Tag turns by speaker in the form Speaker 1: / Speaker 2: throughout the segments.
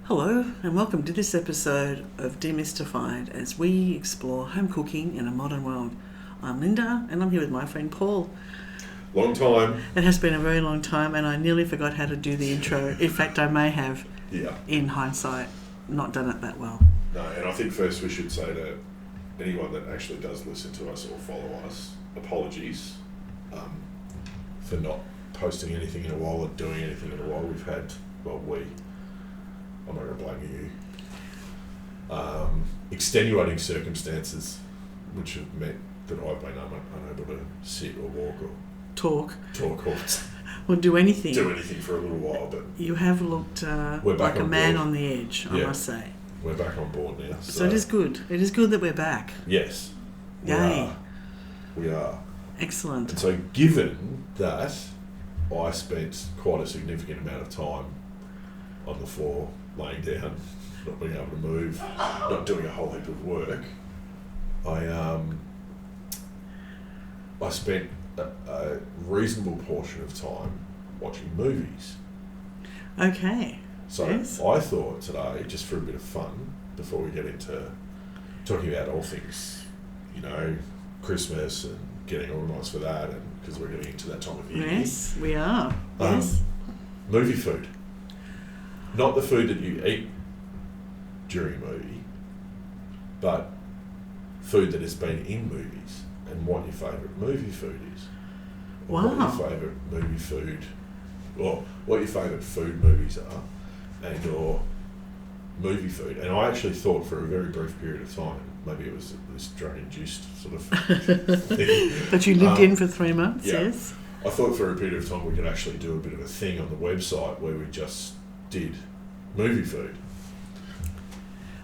Speaker 1: Hello and welcome to this episode of Demystified as we explore home cooking in a modern world. I'm Linda and I'm here with my friend Paul.
Speaker 2: Long time.
Speaker 1: It has been a very long time and I nearly forgot how to do the intro. In fact, I may have, in hindsight, not done it that well.
Speaker 2: No, and I think first we should say to anyone that actually does listen to us or follow us, apologies for not posting anything in a while or doing anything in a while. We've had, I'm not going to blame you, extenuating circumstances which have meant that I've been unable to sit or walk or
Speaker 1: Talk
Speaker 2: or
Speaker 1: do anything.
Speaker 2: For a little while, but
Speaker 1: you have looked like a man on the edge, I must say.
Speaker 2: We're back on board now.
Speaker 1: So it is good. It is good that we're back.
Speaker 2: Yes.
Speaker 1: Yay.
Speaker 2: We are.
Speaker 1: Excellent.
Speaker 2: And so given that I spent quite a significant amount of time on the floor, laying down, not being able to move, not doing a whole heap of work, I spent a reasonable portion of time watching movies.
Speaker 1: Okay.
Speaker 2: So
Speaker 1: yes.
Speaker 2: I thought today, just for a bit of fun, before we get into talking about all things, Christmas and getting organised for that, and because we're getting into that time of year.
Speaker 1: Yes, we are. Yes.
Speaker 2: Movie food. Not the food that you eat during a movie, but food that has been in movies and what your favourite movie food is. Or
Speaker 1: Wow.
Speaker 2: what your favourite movie food, or what your favourite food movies are, and or movie food. And I actually thought for a very brief period of time, maybe it was this drug-induced sort of thing.
Speaker 1: But you lived in for 3 months,
Speaker 2: yeah.
Speaker 1: yes?
Speaker 2: I thought for a period of time we could actually do a bit of a thing on the website where we just did movie food.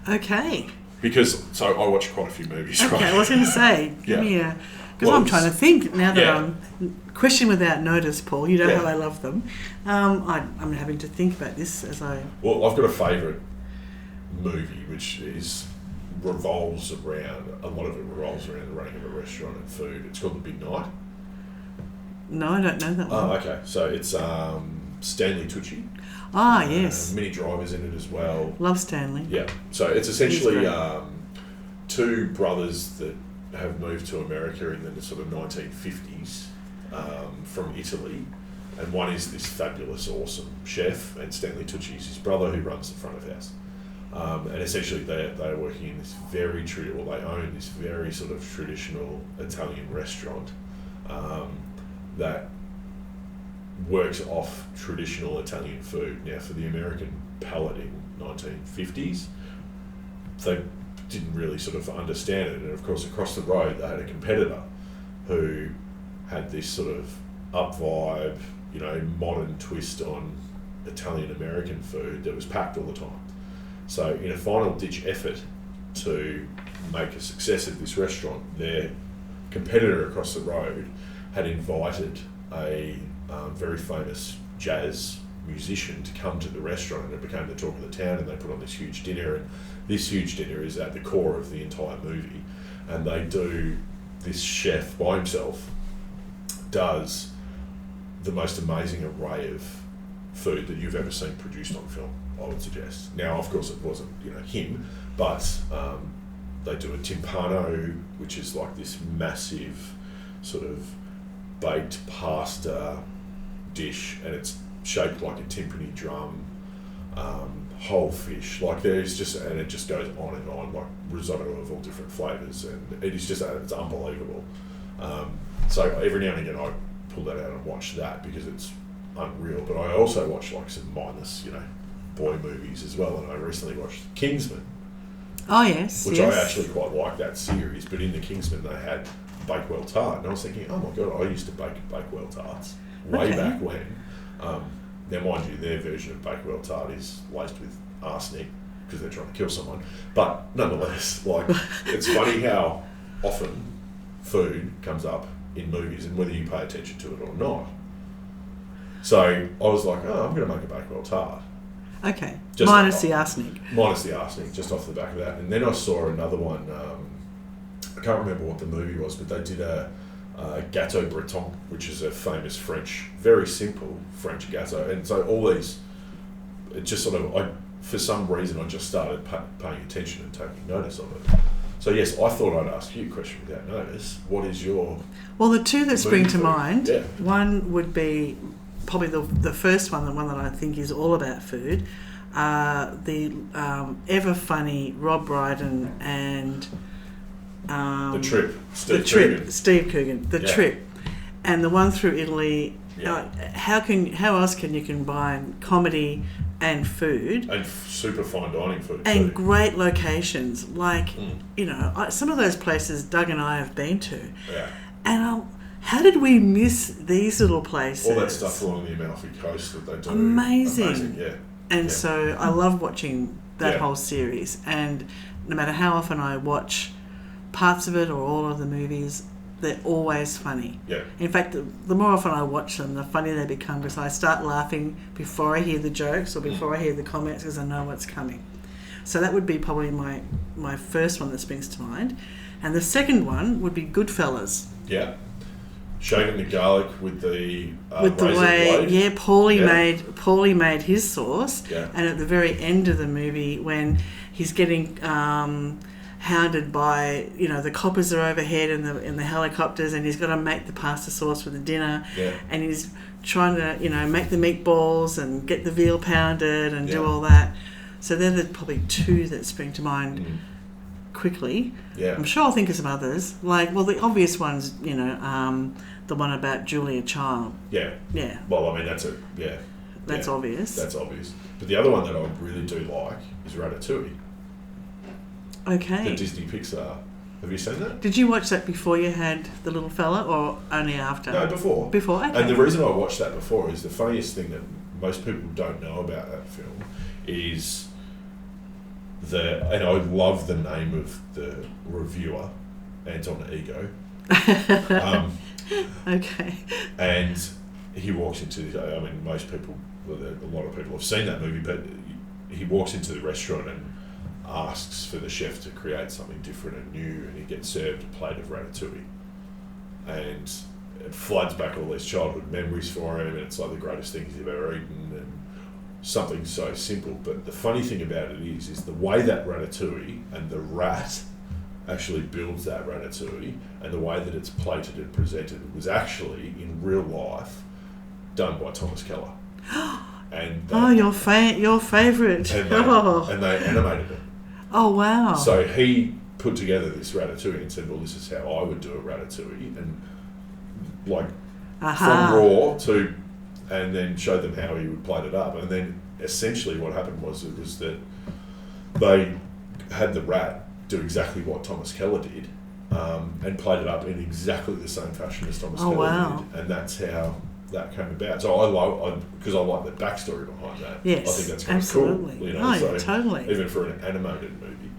Speaker 1: Okay.
Speaker 2: So I watch quite a few movies.
Speaker 1: Okay,
Speaker 2: right?
Speaker 1: I was going to say, give me a... Because I'm trying to think now that I'm... Question without notice, Paul. You know how I love them. I'm having to think about this as I...
Speaker 2: Well, I've got a favourite movie which revolves around the running of a restaurant and food. It's called The Big Night.
Speaker 1: No, I don't know that one.
Speaker 2: Oh, okay. So it's Stanley Tucci.
Speaker 1: Ah, yes.
Speaker 2: Minnie Driver's in it as well.
Speaker 1: Love Stanley.
Speaker 2: Yeah. So it's essentially two brothers that have moved to America in the sort of 1950s from Italy. And one is this fabulous, awesome chef, and Stanley Tucci is his brother who runs the front of house. And essentially they're working in this they own this very sort of traditional Italian restaurant that works off traditional Italian food. Now, for the American palate in 1950s, they didn't really sort of understand it. And of course, across the road, they had a competitor who had this sort of up vibe, modern twist on Italian American food that was packed all the time. So in a final ditch effort to make a success of this restaurant, their competitor across the road had invited a very famous jazz musician to come to the restaurant, and it became the talk of the town, and they put on this huge dinner, and this huge dinner is at the core of the entire movie. And this chef by himself does the most amazing array of food that you've ever seen produced on film, I would suggest. Now, of course, it wasn't him, but they do a timpano, which is like this massive sort of baked pasta dish, and it's shaped like a timpani drum, whole fish, and it just goes on and on, like risotto of all different flavours, and it is it's unbelievable. So every now and again I pull that out and watch that because it's unreal, but I also watch like some mindless, boy movies as well, and I recently watched Kingsman.
Speaker 1: Oh, yes.
Speaker 2: Which I actually quite like that series, but in the Kingsman they had Bakewell tart, and I was thinking, oh my god, I used to bake Bakewell tarts way back when. Now, mind you, their version of Bakewell tart is laced with arsenic because they're trying to kill someone. But nonetheless, it's funny how often food comes up in movies and whether you pay attention to it or not. So I was like, I'm going to make a Bakewell tart.
Speaker 1: Okay. Minus the arsenic.
Speaker 2: Minus the arsenic, just off the back of that. And then I saw another one. I can't remember what the movie was, but they did a gâteau breton, which is a famous French, very simple French gâteau. And so all these, it just sort of, I for some reason, I just started paying attention and taking notice of it. So yes, I thought I'd ask you a question without notice. What is your...
Speaker 1: Well, the two that spring to mind,
Speaker 2: yeah.
Speaker 1: One would be probably the first one, the one that I think is all about food. The ever funny Rob Brydon and...
Speaker 2: The Trip.
Speaker 1: Steve Coogan. The Trip. And the one through Italy.
Speaker 2: Yeah.
Speaker 1: How else can you combine comedy and food
Speaker 2: and super fine dining food
Speaker 1: and
Speaker 2: too.
Speaker 1: Great locations, like some of those places Doug and I have been to, and how did we miss these little places?
Speaker 2: All that stuff along the Amalfi Coast that they do,
Speaker 1: amazing.
Speaker 2: Yeah.
Speaker 1: And so I love watching that whole series, and no matter how often I watch parts of it or all of the movies, they're always funny.
Speaker 2: Yeah.
Speaker 1: In fact, the more often I watch them, the funnier they become, because I start laughing before I hear the jokes or before I hear the comments, because I know what's coming. So that would be probably my first one that springs to mind. And the second one would be Goodfellas.
Speaker 2: Yeah. Shaving the garlic with the
Speaker 1: razor
Speaker 2: blade.
Speaker 1: Yeah, Paulie made his sauce.
Speaker 2: Yeah.
Speaker 1: And at the very end of the movie, when he's getting hounded by, the coppers are overhead and the helicopters, and he's got to make the pasta sauce for the dinner, and he's trying to make the meatballs and get the veal pounded and do all that. So they're probably two that spring to mind quickly. I'm sure I'll think of some others, the obvious ones, the one about Julia Child. Well, I mean, that's obvious. That's obvious. But the other one that I really do like is Ratatouille. Okay.
Speaker 2: The Disney Pixar. Have you seen that?
Speaker 1: Did you watch that before you had the little fella, or only after?
Speaker 2: No, before.
Speaker 1: Before, okay.
Speaker 2: And the reason I watched that before is the funniest thing that most people don't know about that film is and I love the name of the reviewer, Anton Ego.
Speaker 1: Okay.
Speaker 2: And he walks into, most people, a lot of people have seen that movie, but he walks into the restaurant and asks for the chef to create something different and new, and he gets served a plate of ratatouille, and it floods back all these childhood memories for him, and it's like the greatest thing he's ever eaten, and something so simple. But the funny thing about it is the way that ratatouille and the rat actually builds that ratatouille, and the way that it's plated and presented was actually in real life done by Thomas Keller. And
Speaker 1: your favourite.
Speaker 2: And they animated it.
Speaker 1: Oh, wow.
Speaker 2: So he put together this ratatouille and said, well, this is how I would do a ratatouille. And from raw to, and then showed them how he would plate it up. And then essentially what happened was that they had the rat do exactly what Thomas Keller did, and played it up in exactly the same fashion as Thomas Keller did. And that's how that came about. So because I like the backstory behind that.
Speaker 1: Yes,
Speaker 2: I think that's kind
Speaker 1: absolutely.
Speaker 2: of cool.
Speaker 1: Totally.
Speaker 2: Even for an animated movie.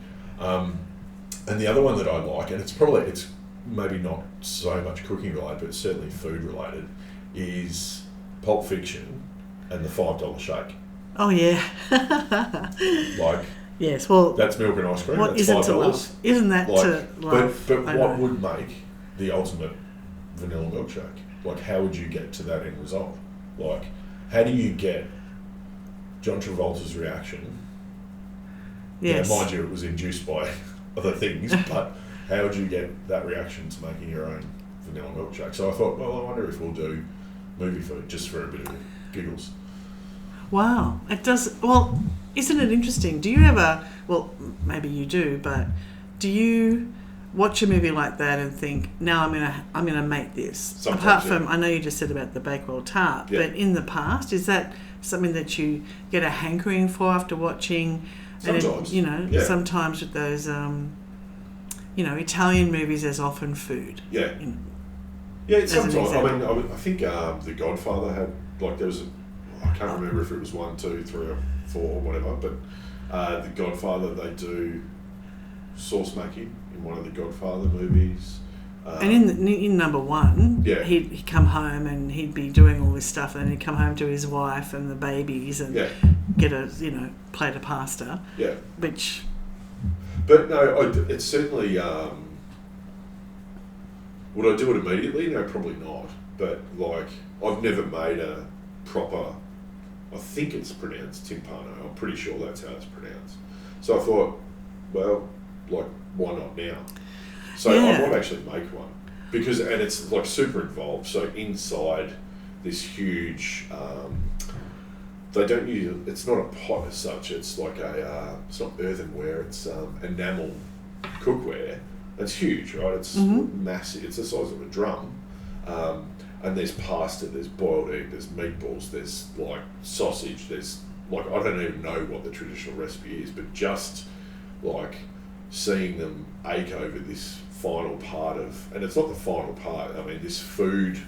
Speaker 2: And the other one that I like, and it's maybe not so much cooking related, but certainly food related, is Pulp Fiction and the $5 shake.
Speaker 1: Oh yeah. Yes, well,
Speaker 2: that's milk and ice cream.
Speaker 1: What
Speaker 2: that's
Speaker 1: isn't
Speaker 2: $5.
Speaker 1: to love? Isn't that to love?
Speaker 2: But what would make the ultimate vanilla milkshake? How would you get to that end result? How do you get John Travolta's reaction?
Speaker 1: Yes.
Speaker 2: Mind you, it was induced by other things, but how would you get that reaction to making your own vanilla milkshake? So I thought, well, I wonder if we'll do movie food just for a bit of giggles.
Speaker 1: Wow, it does. Well, isn't it interesting? Do you ever? Well, maybe you do, but do you watch a movie like that and think, now I'm gonna make this?
Speaker 2: Sometimes,
Speaker 1: apart from, I know you just said about the Bakewell tart, but in the past, is that something that you get a hankering for after watching?
Speaker 2: Sometimes,
Speaker 1: sometimes with those, Italian movies, there's often food.
Speaker 2: Yeah. Sometimes. I think The Godfather had there was I can't remember if it was 1, 2, 3, or 4, or whatever, but The Godfather, they do sauce making in one of the Godfather movies.
Speaker 1: And in number 1, he'd come home and he'd be doing all this stuff, and then he'd come home to his wife and the babies and get a plate of pasta. Yeah. Which.
Speaker 2: But no, it's certainly. Would I do it immediately? No, probably not. But I've never made a proper. I think it's pronounced timpano. I'm pretty sure that's how it's pronounced. So I thought, well, like, why not now? So I might actually make one because, and it's like super involved. So inside this huge, they don't use, it's not a pot as such. It's like it's not earthenware. It's enamel cookware. It's huge, right? It's massive. It's the size of a drum. And there's pasta, there's boiled egg, there's meatballs, there's like sausage, there's like, I don't even know what the traditional recipe is, but just like seeing them ache over this final part of, and it's not the final part, I mean, this food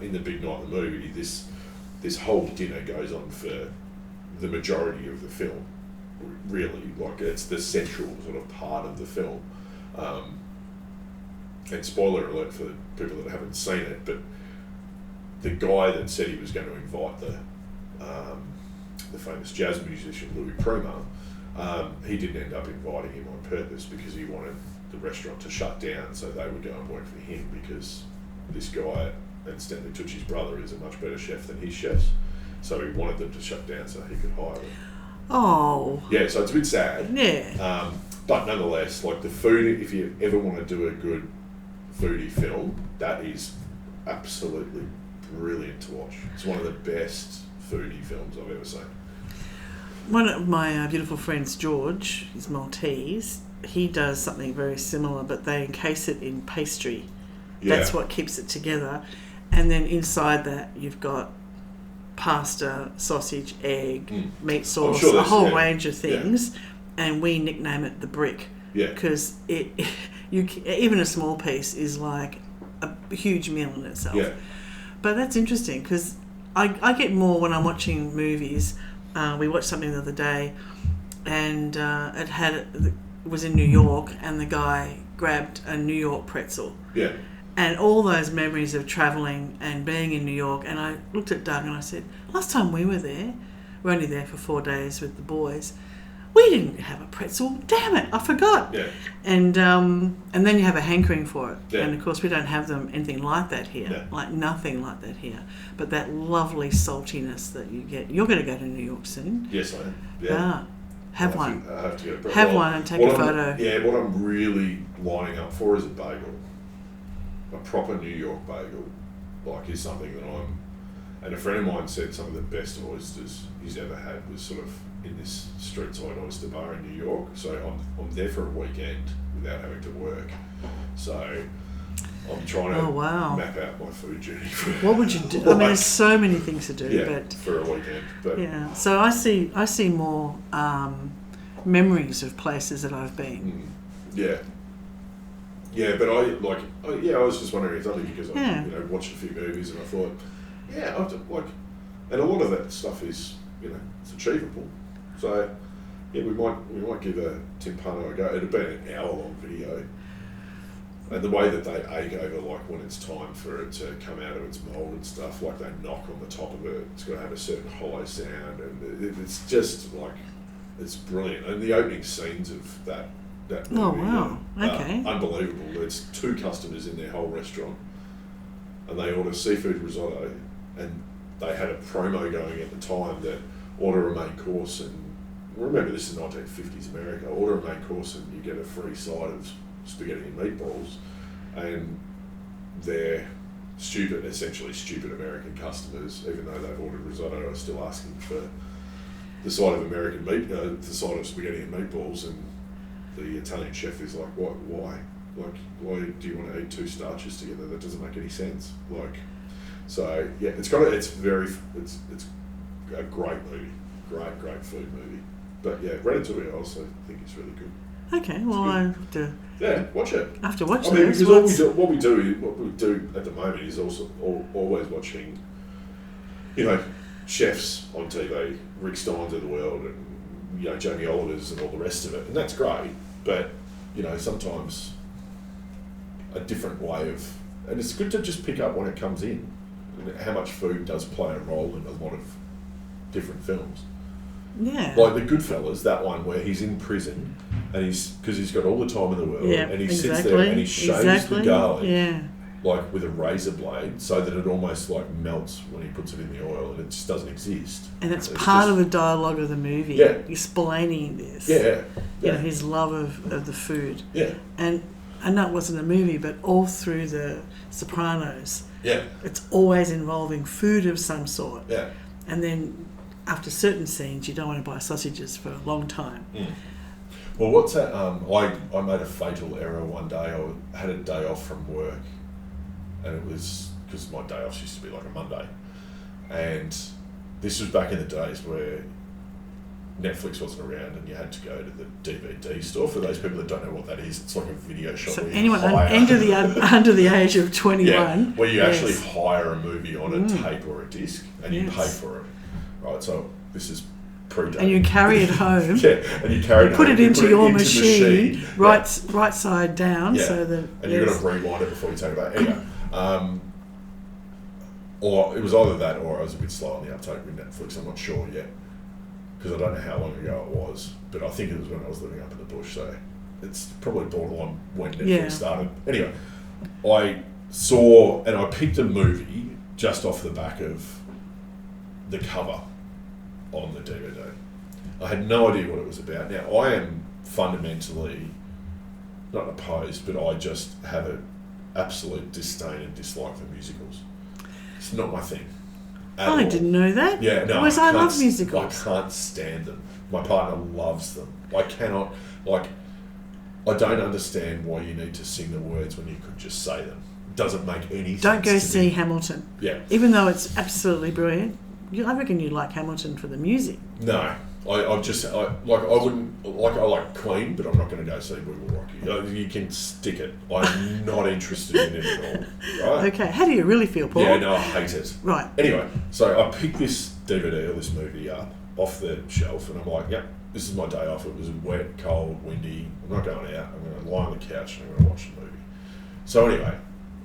Speaker 2: in the big night of the movie, this whole dinner goes on for the majority of the film, really. Like, it's the central sort of part of the film. And spoiler alert for people that haven't seen it, but the guy that said he was going to invite the famous jazz musician Louis Prima, he didn't end up inviting him on purpose because he wanted the restaurant to shut down so they would go and work for him, because this guy, and Stanley Tucci's brother, is a much better chef than his chefs. So he wanted them to shut down so he could hire them.
Speaker 1: Oh.
Speaker 2: Yeah, so it's a bit sad.
Speaker 1: Yeah.
Speaker 2: But nonetheless, like, the food, if you ever want to do a good foodie film, that is absolutely brilliant to watch. It's one of the best foodie films I've ever seen.
Speaker 1: One of my beautiful friends, George, is Maltese. He does something very similar, but they encase it in pastry. Yeah. That's what keeps it together. And then inside that, you've got pasta, sausage, egg, meat sauce, a whole range of things. Yeah. And we nickname it the brick. Yeah. Because even a small piece is like a huge meal in itself. Yeah. But that's interesting because I get more when I'm watching movies. We watched something the other day, and it was in New York, and the guy grabbed a New York pretzel. Yeah. And all those memories of travelling and being in New York, and I looked at Doug and I said, last time we were there, we're only there for 4 days with the boys, we didn't have a pretzel. Damn it, I forgot. Yeah. And then you have a hankering for it. Yeah. And of course we don't have them anything like that here. Yeah. Like nothing like that here. But that lovely saltiness that you get. You're going to go to New York soon.
Speaker 2: Yes, I am. Yeah.
Speaker 1: Have one.
Speaker 2: I have to get a pretzel.
Speaker 1: Have one and take a photo.
Speaker 2: What I'm really lining up for is a bagel. A proper New York bagel, like, is something that and a friend of mine said some of the best oysters he's ever had was sort of in this street side oyster bar in New York. So I'm there for a weekend without having to work. So I'm trying to map out my food journey.
Speaker 1: What would you do? I mean, there's so many things to do. But
Speaker 2: for a weekend. But
Speaker 1: yeah, so I see more memories of places that I've been.
Speaker 2: Yeah. Yeah, but I was just wondering, it's only because I watched a few movies and I thought, and a lot of that stuff is, it's achievable. So we might give a timpano a go. It'll be an hour-long video, and the way that they ache over, like, when it's time for it to come out of its mold and stuff, like, they knock on the top of it. It's got to have a certain hollow sound, and it's just like, it's brilliant. And the opening scenes of that movie,
Speaker 1: oh wow, okay,
Speaker 2: unbelievable. There's 2 customers in their whole restaurant, and they order seafood risotto, and they had a promo going at the time that order a main course, and remember, this is 1950s America, order a main course and you get a free side of spaghetti and meatballs, and they're essentially stupid American customers, even though they've ordered risotto, are still asking for the side of American meat, the side of spaghetti and meatballs, and the Italian chef is like, why? Like, why do you want to eat 2 starches together? That doesn't make any sense. Like, so yeah, it's a great movie, great food movie. But yeah, Ratatouille I also think is really good.
Speaker 1: Okay, well, I have to.
Speaker 2: Yeah, watch it.
Speaker 1: I have to watch it.
Speaker 2: Because what we do at the moment is also always watching, chefs on TV, Rick Steins of the world, and Jamie Oliver's and all the rest of it, and that's great. But sometimes a different way of, and it's good to just pick up when it comes in, and how much food does play a role in a lot of different films.
Speaker 1: Yeah.
Speaker 2: Like the Goodfellas, that one where he's in prison, and because he's got all the time in the world, and he sits there and he shaves the garlic, like with a razor blade, so that it almost like melts when he puts it in the oil, and it just doesn't exist.
Speaker 1: And it's part of the dialogue of the movie, explaining this. You know, his love of the food.
Speaker 2: Yeah.
Speaker 1: And I know it wasn't a movie, but all through the Sopranos,
Speaker 2: yeah,
Speaker 1: it's always involving food of some sort.
Speaker 2: Yeah.
Speaker 1: And then after certain scenes, you don't want to buy sausages for a long time.
Speaker 2: Mm. Well, what's that? I made a fatal error one day. I had a day off from work, and it was because my day off used to be like a Monday, and this was back in the days where Netflix wasn't around and you had to go to the DVD store. For those people that don't know what that is, it's like a video shop.
Speaker 1: So
Speaker 2: where
Speaker 1: anyone under the age of 21,
Speaker 2: where you actually hire a movie on a tape or a disc, and you pay for it. Right, so this is pre-dated.
Speaker 1: And you carry it home.
Speaker 2: And you carry it home.
Speaker 1: Put it into your machine, right side down, so that.
Speaker 2: And you've got to rewind it before you take it back. Anyway, or it was either that, or I was a bit slow on the uptake with Netflix. I'm not sure yet, because I don't know how long ago it was, but I think it was when I was living up in the bush. So it's probably borderline when Netflix started. Anyway, I saw and I picked a movie just off the back of the cover on the DVD. I had no idea what it was about. Now, I am fundamentally not opposed, but I just have an absolute disdain and dislike for musicals. It's not my thing.
Speaker 1: I didn't know that.
Speaker 2: Yeah, no.
Speaker 1: I love musicals.
Speaker 2: I can't stand them. My partner loves them. I cannot, I don't understand why you need to sing the words when you could just say them. It doesn't make any sense.
Speaker 1: Don't go see Hamilton.
Speaker 2: Yeah.
Speaker 1: Even though it's absolutely brilliant. I reckon you like Hamilton for the music.
Speaker 2: No. I wouldn't, I like Queen, but I'm not going to go see We Will Rock You. You can stick it. I'm not interested in it at all. Right?
Speaker 1: Okay. How do you really feel, Paul?
Speaker 2: Yeah, no, I hate it.
Speaker 1: Right.
Speaker 2: Anyway, so I picked this DVD or this movie up off the shelf, and I'm like, yep, this is my day off. It was wet, cold, windy. I'm not going out. I'm going to lie on the couch and I'm going to watch the movie. So anyway,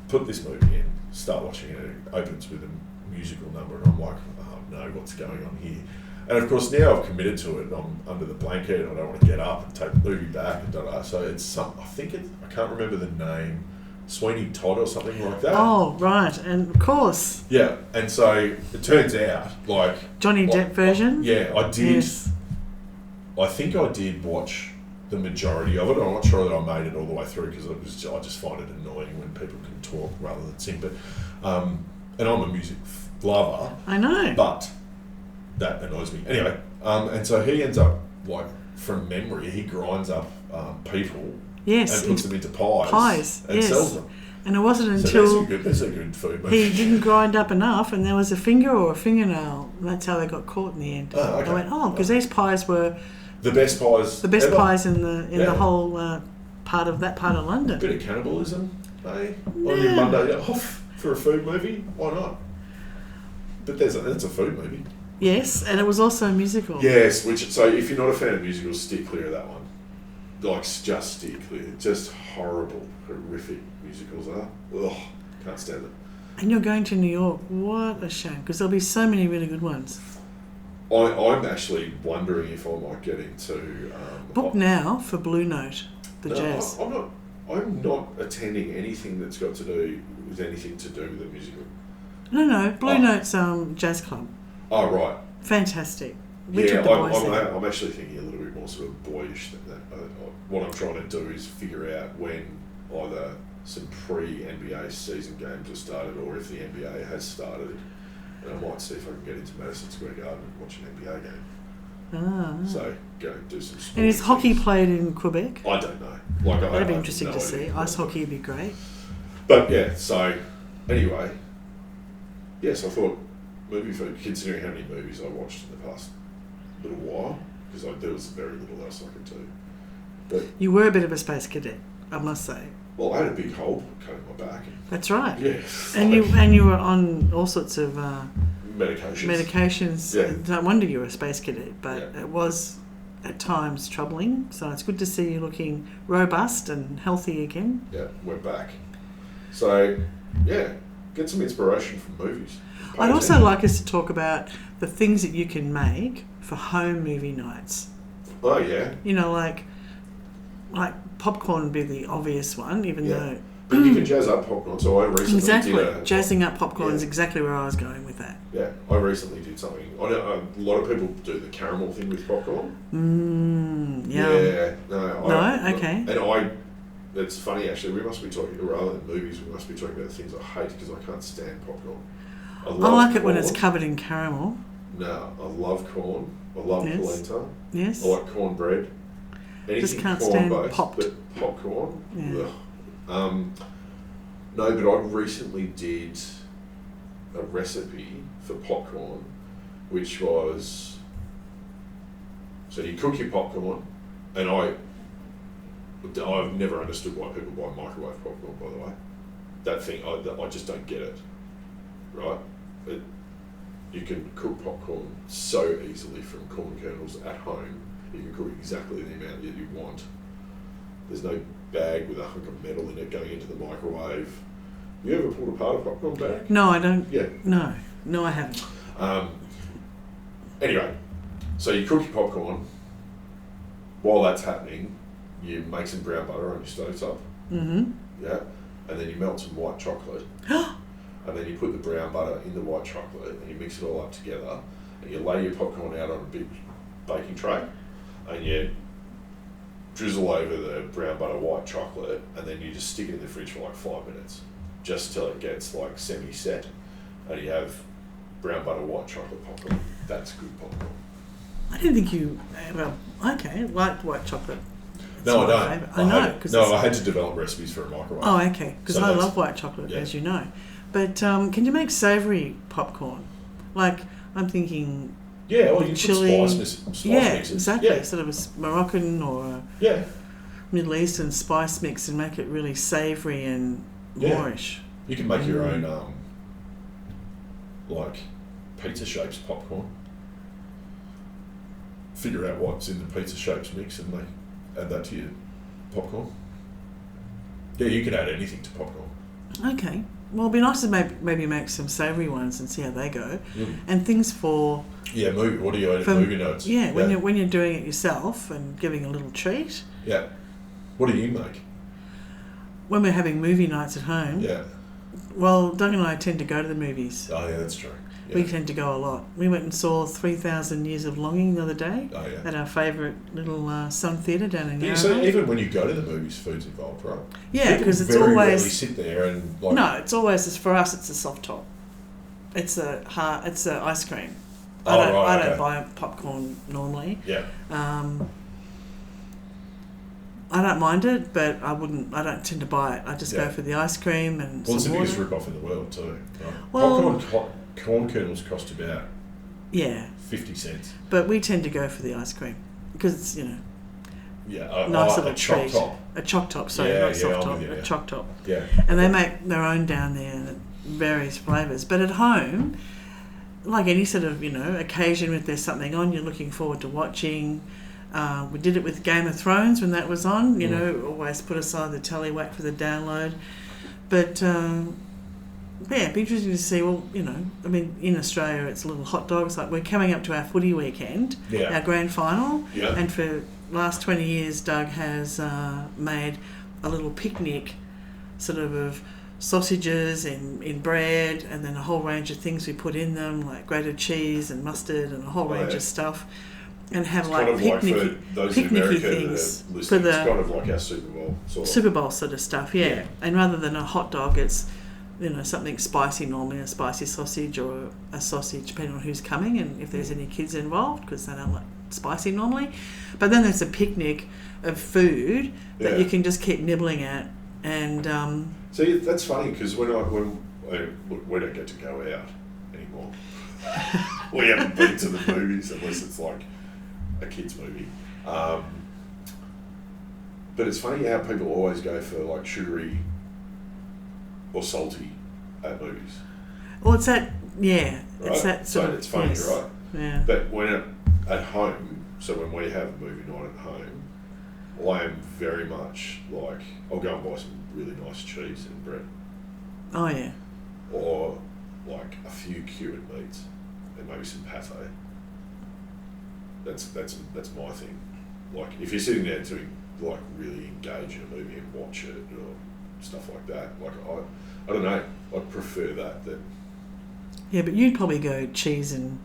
Speaker 2: put this movie in, start watching it. It opens with a musical number, and I'm like, oh no, what's going on here? And of course, now I've committed to it. I'm under the blanket. I don't want to get up and take the movie back. And so it's I can't remember the name, Sweeney Todd or something like that.
Speaker 1: Oh, right. And of course.
Speaker 2: Yeah. And so it turns out,
Speaker 1: Johnny Depp version?
Speaker 2: Yeah, I did.
Speaker 1: Yes.
Speaker 2: I think I did watch the majority of it. I'm not sure that I made it all the way through because I just find it annoying when people can talk rather than sing. But and I'm a music lover.
Speaker 1: I know.
Speaker 2: But that annoys me. Anyway, and so he ends up, from memory, he grinds up people and puts them into pies and sells them.
Speaker 1: And it wasn't until
Speaker 2: that's a good food movie.
Speaker 1: He didn't grind up enough and there was a finger or a fingernail. And that's how they got caught in the end.
Speaker 2: Oh, okay.
Speaker 1: I went, because these pies were
Speaker 2: the best pies.
Speaker 1: The best pies in the whole part of London.
Speaker 2: A bit of cannibalism, eh? On your Monday off for a food movie? Why not? But that's a food movie.
Speaker 1: Yes, and it was also a musical.
Speaker 2: Yes, so if you're not a fan of musicals, stick clear of that one. Just steer clear. Just horrible, horrific musicals are. Ugh, can't stand them.
Speaker 1: And you're going to New York. What a shame, because there'll be so many really good ones.
Speaker 2: I'm actually wondering if I might get into...
Speaker 1: Book now for Blue Note, jazz.
Speaker 2: I'm not attending anything that's got to do with anything to do with a musical.
Speaker 1: No, Blue Note's jazz club.
Speaker 2: Oh, right.
Speaker 1: Fantastic.
Speaker 2: I'm actually thinking a little bit more sort of boyish than that. What I'm trying to do is figure out when either some pre-NBA season games have started or if the NBA has started. And I might see if I can get into Madison Square Garden and watch an NBA game. So go do some sport.
Speaker 1: And is hockey played in Quebec?
Speaker 2: I don't know.
Speaker 1: That'd be interesting to see. Ice hockey would be great.
Speaker 2: But yeah, so anyway, yes, I thought movie food, considering how many movies I watched in the past little while, because there was very little else I could do. But
Speaker 1: you were a bit of a space cadet, I must say.
Speaker 2: Well, I had a big hole cut in my back.
Speaker 1: That's right.
Speaker 2: Yeah.
Speaker 1: And you were on all sorts of
Speaker 2: medications.
Speaker 1: Yeah. No wonder you were a space cadet, but it was at times troubling. So it's good to see you looking robust and healthy again.
Speaker 2: Yeah, we're back. So, yeah, get some inspiration from movies.
Speaker 1: I'd also like us to talk about the things that you can make for home movie nights.
Speaker 2: Oh, yeah.
Speaker 1: You know, like popcorn would be the obvious one, even though
Speaker 2: But you can jazz up popcorn. So I recently did
Speaker 1: jazzing up popcorn is exactly where I was going with that.
Speaker 2: Yeah, I recently did something. A lot of people do the caramel thing with popcorn.
Speaker 1: Yeah.
Speaker 2: Yeah.
Speaker 1: Okay.
Speaker 2: And it's funny actually. We must be talking rather than movies. We must be talking about the things I hate because I can't stand popcorn.
Speaker 1: I like it when it's covered in caramel.
Speaker 2: No, I love corn. I love polenta.
Speaker 1: Yes.
Speaker 2: I like cornbread. Anything
Speaker 1: just can't stand popped.
Speaker 2: But popcorn.
Speaker 1: Yeah.
Speaker 2: No, but I recently did a recipe for popcorn, which was, so you cook your popcorn, and I've never understood why people buy microwave popcorn, by the way. That thing, I just don't get it, right? You can cook popcorn so easily from corn kernels at home. You can cook exactly the amount that you want. There's no bag with a hunk of metal in it going into the microwave. You ever pulled apart a popcorn bag?
Speaker 1: No, I don't.
Speaker 2: Yeah.
Speaker 1: No, I haven't.
Speaker 2: Anyway, so you cook your popcorn. While that's happening, you make some brown butter on your stovetop.
Speaker 1: Mm-hmm.
Speaker 2: Yeah. And then you melt some white chocolate. And then you put the brown butter in the white chocolate and you mix it all up together. And you lay your popcorn out on a big baking tray. And you drizzle over the brown butter white chocolate, and then you just stick it in the fridge for like 5 minutes, just till it gets like semi-set, and you have brown butter white chocolate popcorn. That's good popcorn.
Speaker 1: I didn't think you. Well, okay, white chocolate.
Speaker 2: No, I don't.
Speaker 1: I know because
Speaker 2: I had to develop recipes for a microwave.
Speaker 1: Oh, okay, because I love white chocolate, as you know. But can you make savoury popcorn? Like I'm thinking.
Speaker 2: Yeah, or you
Speaker 1: chili,
Speaker 2: put spice mixes.
Speaker 1: Yeah, exactly.
Speaker 2: Yeah.
Speaker 1: Sort of a Moroccan or a Middle Eastern spice mix and make it really savoury and moorish.
Speaker 2: You can make your own, like, pizza shapes popcorn. Figure out what's in the pizza shapes mix and add that to your popcorn. Yeah, you can add anything to popcorn.
Speaker 1: Okay. Well, it'd be nice to maybe make some savoury ones and see how they go. And things for...
Speaker 2: Yeah, what do you eat at movie nights?
Speaker 1: Yeah, when you're doing it yourself and giving a little treat.
Speaker 2: Yeah. What do you make?
Speaker 1: When we're having movie nights at home.
Speaker 2: Yeah.
Speaker 1: Well, Doug and I tend to go to the movies.
Speaker 2: Oh, yeah, that's true. Yeah.
Speaker 1: We tend to go a lot. We went and saw 3,000 Years of Longing the other day at our favourite little Sun Theatre down in Yarra.
Speaker 2: So even when you go to the movies, food's involved, right?
Speaker 1: Yeah, because it's
Speaker 2: very
Speaker 1: always...
Speaker 2: rarely sit there and...
Speaker 1: No, it's always... For us, it's a soft top. It's a ice cream. I don't buy popcorn normally.
Speaker 2: Yeah.
Speaker 1: I don't mind it, but I don't tend to buy it. I just go for the ice cream and
Speaker 2: it's the
Speaker 1: water.
Speaker 2: biggest rip-off in the world too. Right?
Speaker 1: Well,
Speaker 2: corn kernels cost about 50 cents.
Speaker 1: But we tend to go for the ice cream because it's,
Speaker 2: nice
Speaker 1: little treat.
Speaker 2: Top.
Speaker 1: A choc top, sorry, not soft top, a choc top.
Speaker 2: Yeah.
Speaker 1: And they make their own down there in various flavours. But at home, like any sort of, occasion if there's something on you're looking forward to watching. We did it with Game of Thrones when that was on, always put aside the telly, wait for the download. But, it'd be interesting to see, in Australia it's little hot dogs. Like we're coming up to our footy weekend, our grand final.
Speaker 2: Yeah.
Speaker 1: And for last 20 years, Doug has made a little picnic sort of sausages in bread and then a whole range of things we put in them, like grated cheese and mustard and a whole range of stuff. And have picnicky things for the
Speaker 2: it's kind of like our
Speaker 1: Super Bowl sort of stuff, yeah. And rather than a hot dog, it's something spicy normally, a spicy sausage or a sausage, depending on who's coming and if there's any kids involved, because they don't like spicy normally. But then there's a picnic of food that you can just keep nibbling at. And
Speaker 2: see, that's funny because when we don't get to go out anymore. We haven't been to the movies unless it's like a kids movie. But it's funny how people always go for like sugary or salty at movies.
Speaker 1: Well, it's that, right?
Speaker 2: It's that sort of, it's funny, right?
Speaker 1: Yeah.
Speaker 2: But when at home, so when we have a movie night at home, I am very much like, I'll go and buy some really nice cheese and bread.
Speaker 1: Oh, yeah.
Speaker 2: Or like a few cured meats and maybe some pate. That's my thing. Like if you're sitting there to like really engage in a movie and watch it, or stuff like that. Like I don't know. I'd prefer that.
Speaker 1: Yeah, but you'd probably go cheese and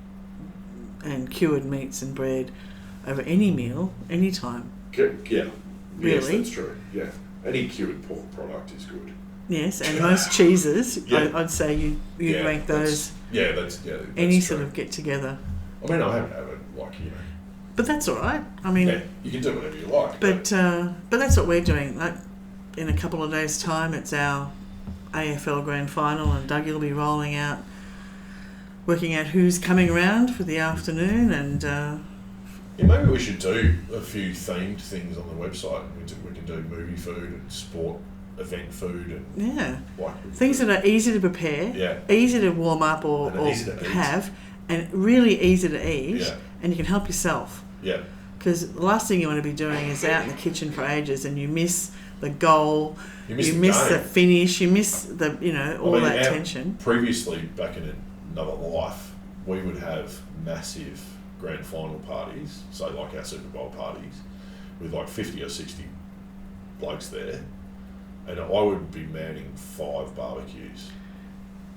Speaker 1: cured meats and bread over any meal, any time.
Speaker 2: Yeah.
Speaker 1: Really?
Speaker 2: Yes, that's true. Yeah. Any cured pork product is good.
Speaker 1: Yes, and most cheeses,
Speaker 2: Yeah.
Speaker 1: I'd say you'd rank those.
Speaker 2: That's
Speaker 1: any
Speaker 2: true.
Speaker 1: sort of get together.
Speaker 2: I mean, I haven't had it
Speaker 1: But that's all right. I mean,
Speaker 2: you can do whatever you like.
Speaker 1: But that's what we're doing. Like in a couple of days' time, it's our AFL Grand Final, and Dougie will be rolling out, working out who's coming around for the afternoon, and.
Speaker 2: Maybe we should do a few themed things on the website. We can do movie food and sport event food and
Speaker 1: things that are easy to prepare, easy to warm up or have, and really easy to eat, and you can help yourself.
Speaker 2: Yeah.
Speaker 1: Because the last thing you want to be doing is out in the kitchen for ages, and you miss the goal, you miss the finish, you miss the that tension.
Speaker 2: Previously, back in another life, we would have massive grand final parties, so like our Super Bowl parties, with like 50 or 60 blokes there, and I would be manning 5 barbecues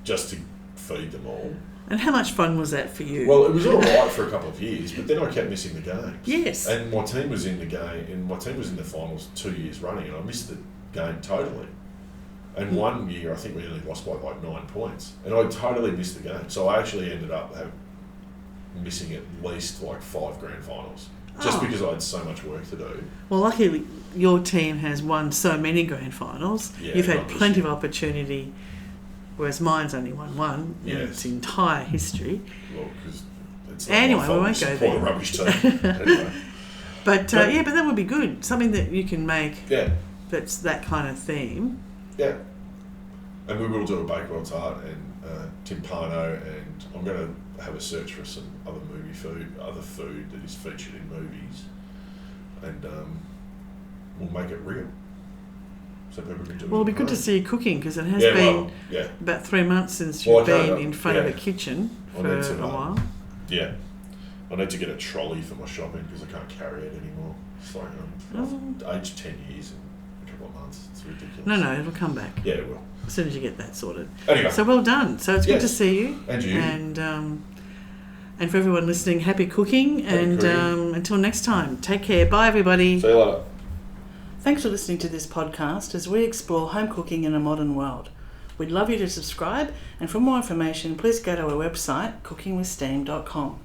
Speaker 2: just to feed them all.
Speaker 1: And how much fun was that for you?
Speaker 2: Well, it was all right for a couple of years, but then I kept missing the games.
Speaker 1: Yes.
Speaker 2: And my team was in the game, and my team was in the finals 2 years running, and I missed the game totally. And one year, I think we only lost by like 9 points, and I totally missed the game. So I actually ended up missing at least like 5 grand finals, just because I had so much work to do.
Speaker 1: Well, luckily your team has won so many grand finals. You've had plenty of opportunity, whereas mine's only won one in its entire history.
Speaker 2: Well, because it's
Speaker 1: anyway, we won't go there.
Speaker 2: A rubbish team. Anyway.
Speaker 1: But but that would be good. Something that you can make.
Speaker 2: Yeah.
Speaker 1: That's that kind of theme.
Speaker 2: Yeah. And we will do a Bakewell tart and timpano, and I'm going to have a search for some other food that is featured in movies, and we'll make it real. So people can do it.
Speaker 1: Well, it'll be good to see you cooking, because it has been about 3 months since you've been in front of a kitchen for a while.
Speaker 2: Yeah. I need to get a trolley for my shopping because I can't carry it anymore. It's like I've aged 10 years in a couple of months. It's ridiculous.
Speaker 1: No, it'll come back.
Speaker 2: Yeah, it will.
Speaker 1: As soon as you get that sorted.
Speaker 2: Anyway.
Speaker 1: So well done. So it's good to see you.
Speaker 2: And you.
Speaker 1: And for everyone listening, happy cooking. Until next time, take care. Bye, everybody.
Speaker 2: See you later.
Speaker 1: Thanks for listening to this podcast as we explore home cooking in a modern world. We'd love you to subscribe, and for more information, please go to our website, cookingwithsteam.com.